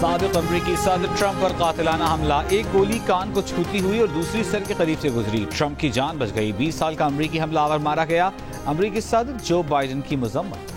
साबिक अमरीकी सदर ट्रंप पर कातिलाना हमला, एक गोली कान को छूती हुई और दूसरी सर के करीब से गुजरी। ट्रंप की जान बच गई। 20 साल का अमरीकी हमलावर मारा गया। अमरीकी सदर जो बाइडेन की मजम्मत।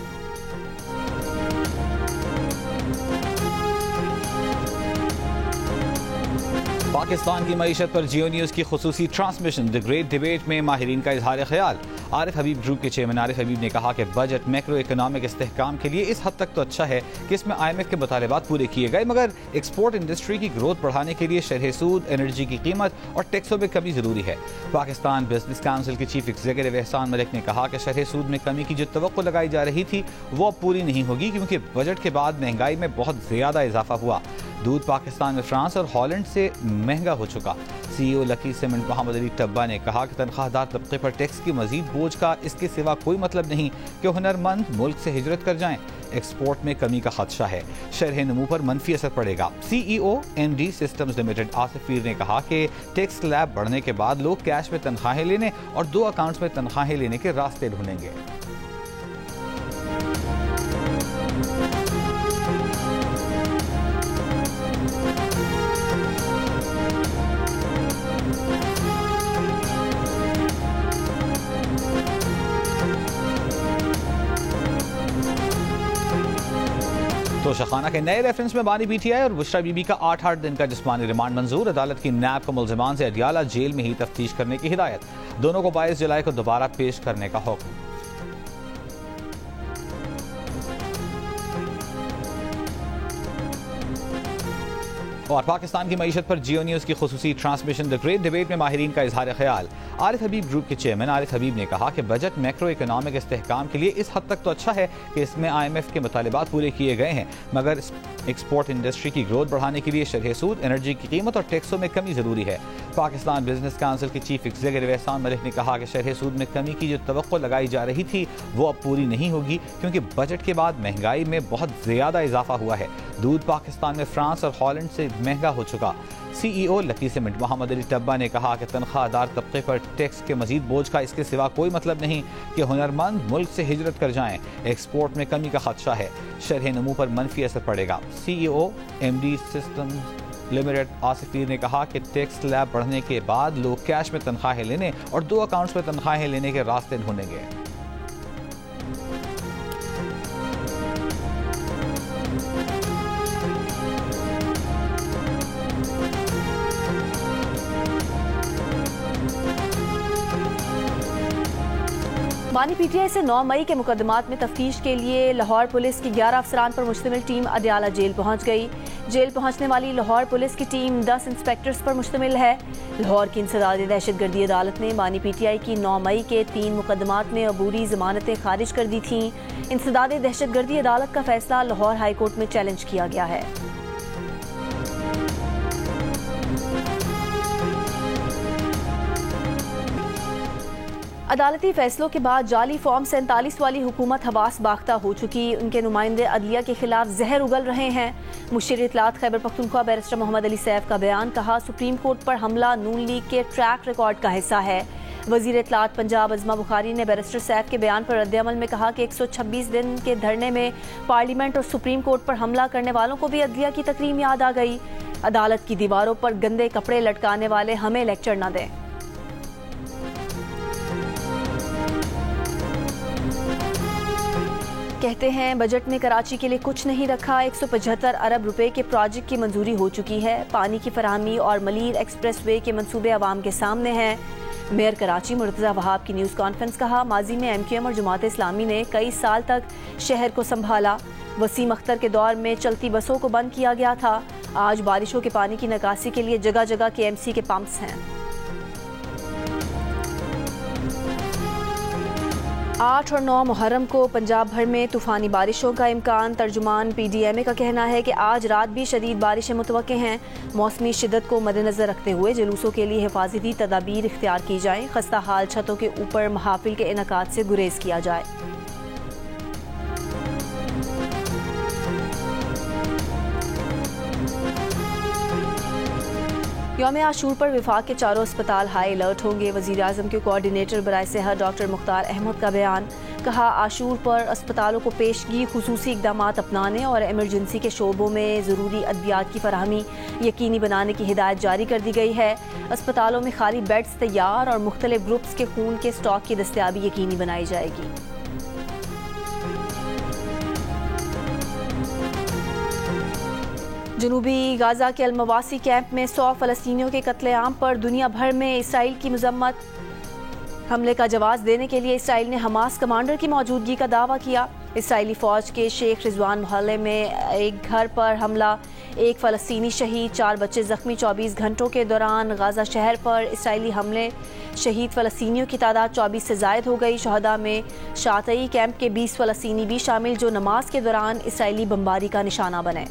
पाकिस्तान की मईशत पर जियो न्यूज़ की खुसूसी ट्रांसमिशन। द ग्रेट डिबेट में माहिरीन का इजहार ख्याल। आरिफ हबीब ग्रुप के चेयरमैन आरिफ हबीब ने कहा कि बजट मैक्रो इकोनॉमिक इस्तेहकाम के लिए इस हद तक तो अच्छा है कि इसमें IMF के मुतालबात पूरे किए गए, मगर एक्सपोर्ट इंडस्ट्री की ग्रोथ बढ़ाने के लिए शरह सूद, एनर्जी की कीमत और टैक्सों में कमी जरूरी है। पाकिस्तान बिजनेस काउंसिल के चीफ एग्जीक्यूटिव एहसान मलिक ने कहा कि शरह सूद में कमी की जो तवक्को लगाई जा रही थी वो अब पूरी नहीं होगी, क्योंकि बजट के बाद महंगाई में बहुत ज्यादा इजाफा हुआ। दूध पाकिस्तान में फ्रांस और हॉलैंड से महंगा हो चुका। CEO लकी सीमेंट मोहम्मद अली टब्बा ने कहा कि तनख्वाहदार तबके पर टैक्स की मजीद बोझ का इसके सिवा कोई मतलब नहीं कि हुनरमंद मुल्क से हिजरत कर जाएं। एक्सपोर्ट में कमी का खदशा है, शरह नमू पर मनफी असर पड़ेगा। CEO MD systems limited Asif पीर ने कहा कि टैक्स स्लैब बढ़ने के बाद लोग कैश में तनख्वाहें लेने और 2 अकाउंट्स में तनख्वाहें लेने के रास्ते ढूंढेंगे। तोशाखाना के नए रेफरेंस में बानी PTI और बुशरा बीबी का 8 दिन का जिस्मानी रिमांड मंजूर। अदालत की नैब को मुल्जिमान से अडियाला जेल में ही तफ्तीश करने की हिदायत। दोनों को 22 जुलाई को दोबारा पेश करने का हुक्म। और पाकिस्तान की मईशत पर जियो न्यूज़ की खुसूसी ट्रांसमिशन। द ग्रेट डिबेट में माहिरीन का इजहार ख्याल। आरिफ हबीब ग्रुप के चेयरमैन आरिफ हबीब ने कहा कि बजट मैक्रो इकोनॉमिक इस्तेहकाम के लिए इस हद तक तो अच्छा है कि इसमें IMF के मुतालबात पूरे किए गए हैं, मगर एक्सपोर्ट इंडस्ट्री की ग्रोथ बढ़ाने के लिए शरह सूद, एनर्जी की कीमत और टैक्सों में कमी जरूरी है। पाकिस्तान बिजनेस काउंसिल के चीफ एग्जीक्यूटिव एहसान मलिक ने कहा कि शरह सूद में कमी की जो तवक्को लगाई जा रही थी वो अब पूरी नहीं होगी, क्योंकि बजट के बाद महंगाई में बहुत ज्यादा इजाफा हुआ है। दूध पाकिस्तान में फ्रांस और हॉलैंड से महंगा हो चुका। CEO लकी सीमेंट मोहम्मद अली टब्बा ने कहा कि तनख्वाहदार तबके पर टैक्स के मजीद बोझ का इसके सिवा कोई मतलब नहीं कि हुनरमंद मुल्क से हिजरत कर जाएं। एक्सपोर्ट में कमी का खदशा है, शरह नमू पर मनफी असर पड़ेगा। CEO MD systems limited Asif पीर ने कहा कि टैक्स स्लैब बढ़ने के बाद लोग कैश में तनख्वाहें लेने और 2 अकाउंट्स में तनख्वाहें लेने के रास्ते ढूंढेंगे। बानी PTI से 9 मई के मुकदमात में तफ्तीश के लिए लाहौर पुलिस की 11 अफसरान पर मुश्तमिल टीम अडियाला जेल पहुंच गई। जेल पहुंचने वाली लाहौर पुलिस की टीम 10 इंस्पेक्टर्स पर मुश्तमिल है। लाहौर की इंसदादी दहशतगर्दी अदालत ने बानी PTI की 9 मई के 3 मुकदमात में अबूरी जमानतें खारिज कर दी थीं। इंसदादी दहशतगर्दी अदालत का फैसला लाहौर हाई कोर्ट में चैलेंज किया गया है। अदालती फैसलों के बाद जाली फॉर्म 47 वाली हुकूमत हवास बाख्ता हो चुकी। उनके नुमाइंदे अदलिया के खिलाफ जहर उगल रहे हैं। मुशीर इत्तलात खैबर पख्तूनख्वा बैरिस्टर मोहम्मद अली सैफ का बयान। कहा, सुप्रीम कोर्ट पर हमला नून लीग के ट्रैक रिकॉर्ड का हिस्सा है। वजीर इत्तलात पंजाब अज़मा बुखारी ने बैरिस्टर सैफ के बयान पर रद्द-ए-अमल में कहा कि 126 दिन के धरने में पार्लियामेंट और सुप्रीम कोर्ट पर हमला करने वालों को भी अदलिया की तकरीम याद आ गई। अदालत की दीवारों पर गंदे कपड़े लटकाने वाले हमें लेक्चर न दें। कहते हैं बजट में कराची के लिए कुछ नहीं रखा। 175 अरब रुपए के प्रोजेक्ट की मंजूरी हो चुकी है। पानी की फराहमी और मलीर एक्सप्रेस वे के मंसूबे अवाम के सामने हैं। मेयर कराची मुर्तज़ा वहाब की न्यूज़ कॉन्फ्रेंस। कहा, माजी में MQM और जमात इस्लामी ने कई साल तक शहर को संभाला। वसीम अख्तर के दौर में चलती बसों को बंद किया गया था। आज बारिशों के पानी की निकासी के लिए जगह जगह KMC के पंप्स हैं। 8 और 9 मुहर्रम को पंजाब भर में तूफ़ानी बारिशों का इम्कान। तर्जुमान PDMA का कहना है कि आज रात भी शदीद बारिशें मुतवक्के हैं। मौसमी शिद्दत को मद्देनज़र रखते हुए जुलूसों के लिए हिफाजती तदाबीर इख्तियार की जाएँ। खस्ता हाल छतों के ऊपर महाफिल के इनकाद से गुरेज किया जाए। यौम आशूर पर विफाक के चारों अस्पताल हाई अलर्ट होंगे। वज़ीर आज़म के कोऑर्डिनेटर बराए सेहत डॉक्टर मुख्तार अहमद का बयान। कहा, आशूर पर अस्पतालों को पेशगी खुसूसी इकदाम अपनाने और एमरजेंसी के शोबों में ज़रूरी अद्वियात की फराहमी यकीनी बनाने की हिदायत जारी कर दी गई है। अस्पतालों में खाली बेड्स तैयार और मुख्तलिफ ग्रुप्स के खून के स्टॉक की दस्तयाबी यकीनी बनाई जाएगी। जनूबी गाजा के अलमवासी कैंप में 100 फ़लस्तीनियों के कत्लेआम पर दुनिया भर में इसराइल की मजम्मत। हमले का जवाब देने के लिए इसराइल ने हमास कमांडर की मौजूदगी का दावा किया। इसराइली फ़ौज के शेख रिजवान मोहल्ले में एक घर पर हमला, एक फ़लस्तीनी शहीद, 4 बच्चे ज़ख्मी। 24 घंटों के दौरान गाजा शहर पर इसराइली हमले, शहीद फ़लस्तीनियों की तादाद 24 से ज़ायद हो गई। शहदा में शातई कैंप के 20 फ़लस्तीनी भी शामिल, जो नमाज के दौरान इसराइली बमबारी का निशाना बने।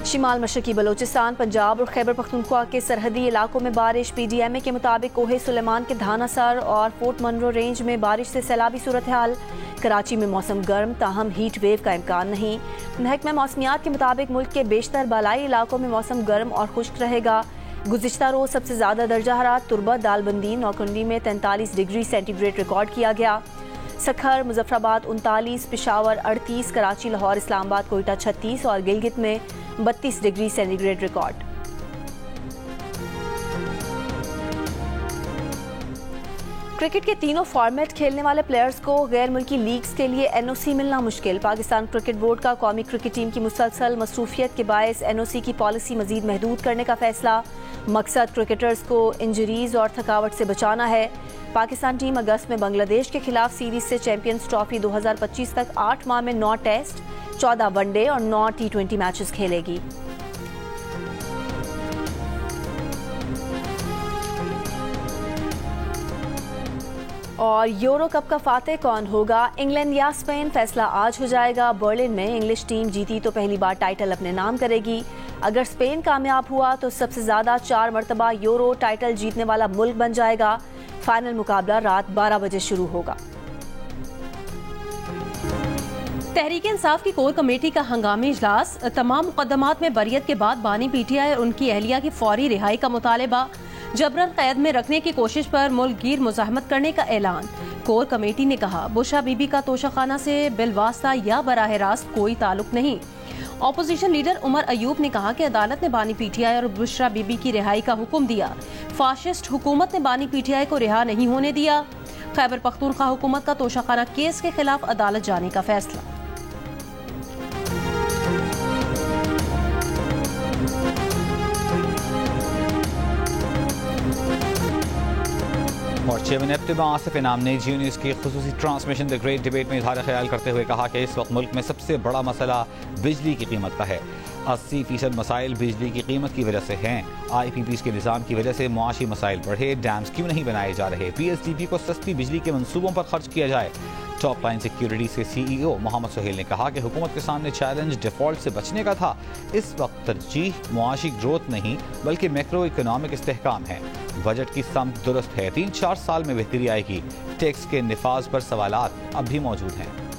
शिमाल मशरकी बलोचिस्तान, पंजाब और खैबर पख्तूनख्वा के सरहदी इलाकों में बारिश। पीडीएमए के मुताबिक कोहे सुलेमान के धानासर और फोर्ट मनरो रेंज में बारिश से सैलाबी सूरत हाल। कराची में मौसम गर्म, ताहम हीट वेव का इम्कान नहीं। महकमा मौसमियात के मुताबिक मुल्क के बेशतर बालाई इलाकों में मौसम गर्म और खुश्क रहेगा। गुज़िश्ता रोज सबसे ज़्यादा दर्जा हरारत तुरबत, दालबंदी, नौकुंडी में 43 डिग्री सेंटीग्रेड रिकॉर्ड किया गया। सखर, मुजफ्फराबाद 39, पेशावर 38, कराची, लाहौर, इस्लामाबाद, कोयटा 36 और गिलगित में 32 डिग्री सेंटीग्रेड रिकॉर्ड। क्रिकेट के तीनों फॉर्मेट खेलने वाले प्लेयर्स को गैर मुल्की लीग्स के लिए एनओसी मिलना मुश्किल। पाकिस्तान क्रिकेट बोर्ड का कौमी क्रिकेट टीम की मुसलसल मसरूफियत के बायस एनओसी की पॉलिसी मजीद महदूद करने का फैसला। मकसद क्रिकेटर्स को इंजरीज और थकावट से बचाना है। पाकिस्तान टीम अगस्त में बांग्लादेश के खिलाफ सीरीज से चैंपियंस ट्रॉफी 2025 तक 8 माह में 9 टेस्ट, 14 वनडे और 9 T20 मैचेस खेलेगी। और यूरो कप का फातेह कौन होगा, इंग्लैंड या स्पेन? फैसला आज हो जाएगा। बर्लिन में इंग्लिश टीम जीती तो पहली बार टाइटल अपने नाम करेगी। अगर स्पेन कामयाब हुआ तो सबसे ज्यादा 4 मरतबा यूरो टाइटल जीतने वाला मुल्क बन जाएगा। फाइनल मुकाबला रात 12 बजे शुरू होगा। तहरीक इंसाफ की कोर कमेटी का हंगामी इजलास। तमाम मुकदमात में बरियत के बाद बानी पीटीआई और उनकी अहलिया की फौरी रिहाई का मुतालबा। जबरन कैद में रखने की कोशिश पर मुल्कगीर मुजाहमत करने का ऐलान। कोर कमेटी ने कहा, बुशरा बीबी का तोशाखाना से बिलवास्ता या बराह रास्त कोई ताल्लुक नहीं। ऑपोजिशन लीडर उमर अयूब ने कहा कि अदालत ने बानी पीटीआई और बुशरा बीबी की रिहाई का हुक्म दिया। फाशिस्ट हुकूमत ने बानी पीटीआई को रिहा नहीं होने दिया। खैबर पख्तूनख्वा हुकूमत का तोशाखाना केस के खिलाफ अदालत जाने का फैसला। और चेयरमैन इब्तिदा आसिफ इनाम ने जियो न्यूज़ की खुसूसी ट्रांसमिशन द ग्रेट डिबेट में इज़हार ख्याल करते हुए कहा कि इस वक्त मुल्क में सबसे बड़ा मसला बिजली की कीमत का है। 80% मसाइल बिजली की कीमत की वजह से हैं। IPPs के निज़ाम की वजह से मुआशी मसाइल बढ़े। डैम्स क्यों नहीं बनाए जा रहे? PSDP को सस्ती बिजली के मंसूबों पर खर्च किया जाए। टॉप लाइन सिक्योरिटी से CEO मोहम्मद सुहेल ने कहा कि हुकूमत के सामने चैलेंज डिफॉल्ट से बचने का था। इस वक्त तरजीह मुआशी ग्रोथ नहीं बल्कि मैक्रो इकोनॉमिक इस्तेहकाम है। बजट की समत दुरुस्त है। 3-4 साल में बेहतरी आएगी। टैक्स के निफाज पर सवालात अब भी मौजूद हैं।